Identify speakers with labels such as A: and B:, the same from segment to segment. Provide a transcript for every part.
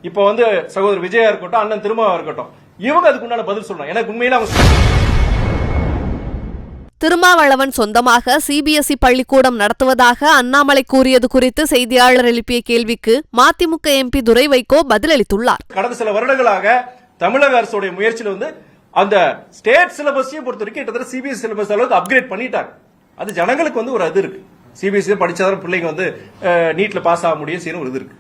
A: இப்போ வந்து சகோதரர் விஜயா இருக்கட்டும், அண்ணன் திருமாவா இருக்கட்டும், இவங்க அதுக்கு உண்டான பதில் சொல்லணும். எனக்கு உண்மையில அவங்க
B: திருமாவளவன் சொந்தமாக சிபிஎஸ்இ பள்ளிக்கூடம் நடத்துவதாக அண்ணாமலை கூறியது குறித்து செய்தியாளர் எழுப்பிய கேள்விக்கு மதிமுக எம்பி துரை வைகோ பதிலளித்துள்ளார்.
A: கடந்த சில வருடங்களாக தமிழக அரசுடைய முயற்சியில் வந்து அந்த ஸ்டேட் சிலபஸையும் பொறுத்த வரைக்கும் கிட்டத்தட்ட சிபிஎஸ்இ சிலபஸ் அளவுக்கு அப்கிரேட் பண்ணிட்டாங்க. அது ஜனங்களுக்கு வந்து ஒரு இது இருக்கு. சிபிஎஸ்இ படிச்சாதான் பிள்ளைங்க வந்து நீட்ல பாஸ் ஆக முடியும் செய்யணும் ஒரு இது இருக்கு.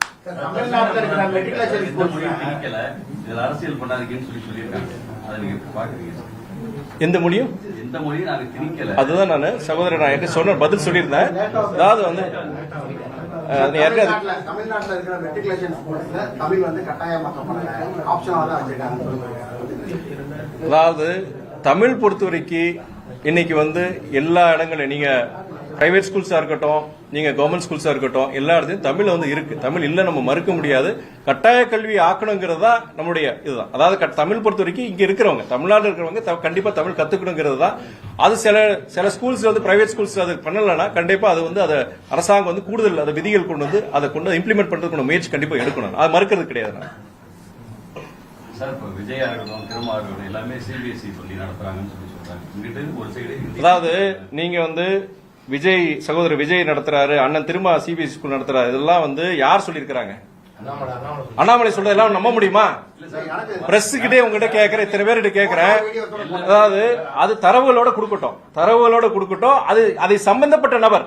A: எந்த மொழியும் அதுதான் நான் சகோதரர் நான் சொன்ன பதில் சொல்லியிருந்தேன். அதாவது வந்து அதாவது தமிழ் பொறுத்தவரைக்கும் இன்னைக்கு வந்து எல்லா இடங்களும் நீங்க பிரைவேட் ஸ்கூல்ஸா இருக்கட்டும், நீங்க கவர்மெண்ட் ஸ்கூல்ஸா இருக்கட்டும், எல்லா இடத்துலயும் தமிழ் வந்து இருக்கு. தமிழ் இல்ல நம்ம மறுக்க முடியாது. கட்டாய கல்வி ஆக்கணுங்கிறது தான் நம்மளுடைய இதுதான். அதாவது தமிழ் பொறுத்த வரைக்கும் இங்க இருக்கிறவங்க, தமிழ்நாட்டில் இருக்கிறவங்க கண்டிப்பா தமிழ் கத்துக்கணுங்கிறது தான். அது சில ஸ்கூல்ஸ் வந்து பிரைவேட் ஸ்கூல்ஸ் அது பண்ணலன்னா கண்டிப்பா அது வந்து அதை அரசாங்கம் வந்து கூடுதல் அதை விதிகள் கொண்டு வந்து அதை கொண்டு இம்ப்ளிமெண்ட் பண்றதுக்கு முயற்சி கண்டிப்பா எடுக்கணும். அது மறுக்கிறது கிடையாது. அதாவது நீங்க வந்து விஜய் சகோதரர் விஜய் நடத்துறாரு, அண்ணன் திருமா சிபிஎஸ்இ ஸ்கூல் நடத்துறாரு, இதெல்லாம் வந்து யார் சொல்லியிருக்கிறாங்க? அண்ணாமலை சொல்றதெல்லாம் நம்ப முடியுமா? பிரஸ் கிட்டே உங்ககிட்ட கேட்கிறேன், இத்தனை பேர்கிட்ட கேட்கிறேன். அதாவது அது தரவுகளோட கொடுக்கட்டும். அது அதை சம்பந்தப்பட்ட நபர்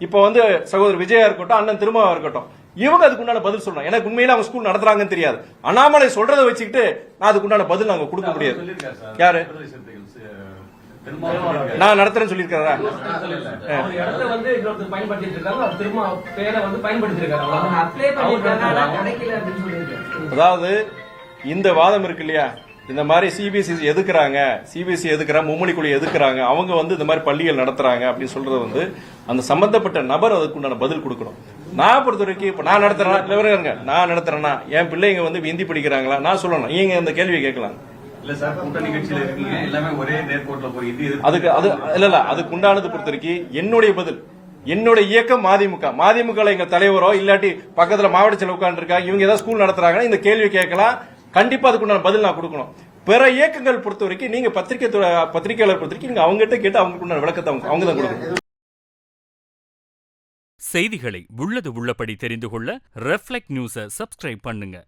A: இப்ப வந்து சகோதரர் விஜயா இருக்கட்டும், அண்ணன் திருமாவா இருக்கட்டும், இவங்க அதுக்கு உண்டான பதில் சொல்லணும். எனக்கு உண்மையில அவங்க ஸ்கூல் நடத்துறாங்கன்னு தெரியாது. அண்ணாமலை சொல்றதை வச்சுக்கிட்டு நான் அதுக்கு உண்டான பதில் நாங்க கொடுக்க முடியாது. யாரு நான் நடத்துறேன்னு சொல்லியிருக்காரா? அதாவது இந்த வாதம் இருக்கு இல்லையா, இந்த மாதிரி சிபிஎஸ்இ எதுக்குறாங்க, சிபிஎஸ்இ எதுக்குறாங்க, மும்மொழி குழு எதுக்குறாங்க, அவங்க வந்து இந்த மாதிரி பள்ளிகள் நடத்துறாங்க அப்படின்னு சொல்றது வந்து அந்த சம்பந்தப்பட்ட நபர் அதுக்கு உண்டான பதில் கொடுக்கணும். நான் பொறுத்த வரைக்கும் இப்ப நான் நடத்துறேன்னா, நான் நடத்துறேன்னா என் பிள்ளைங்க வந்து ஹிந்தி படிக்கிறாங்களா நான் சொல்லணும். நீங்க இந்த கேள்வியை கேட்கலாம். அதுக்கு உண்டானது பொறுத்த வரைக்கும் என்னுடைய பதில், என்னுடைய இயக்கம் மதிமுக எங்க தலைவரோ இல்லாட்டி பக்கத்துல மாவட்ட செயலர் உட்கார்ந்துருக்காங்க, இவங்க ஏதாவது ஸ்கூல் நடத்துறாங்கன்னா இந்த கேள்வி கேட்கலாம். கண்டிப்பா அதுக்கு உண்டான பதில் நான் கொடுக்கணும். பிற இயக்கங்கள் பொறுத்த வரைக்கும் நீங்க பத்திரிகையாளர் பொறுத்த வரைக்கும் நீங்க அவங்க கிட்ட கேட்டு அவங்களுக்கு உண்டான விளக்கத்தை அவங்க தான் கொடுக்கணும்.
C: செய்திகளை உள்ளது உள்ளபடி தெரிந்து கொள்ள ரெஃப்ளெக்ட் நியூஸை சப்ஸ்கிரைப் பண்ணுங்க.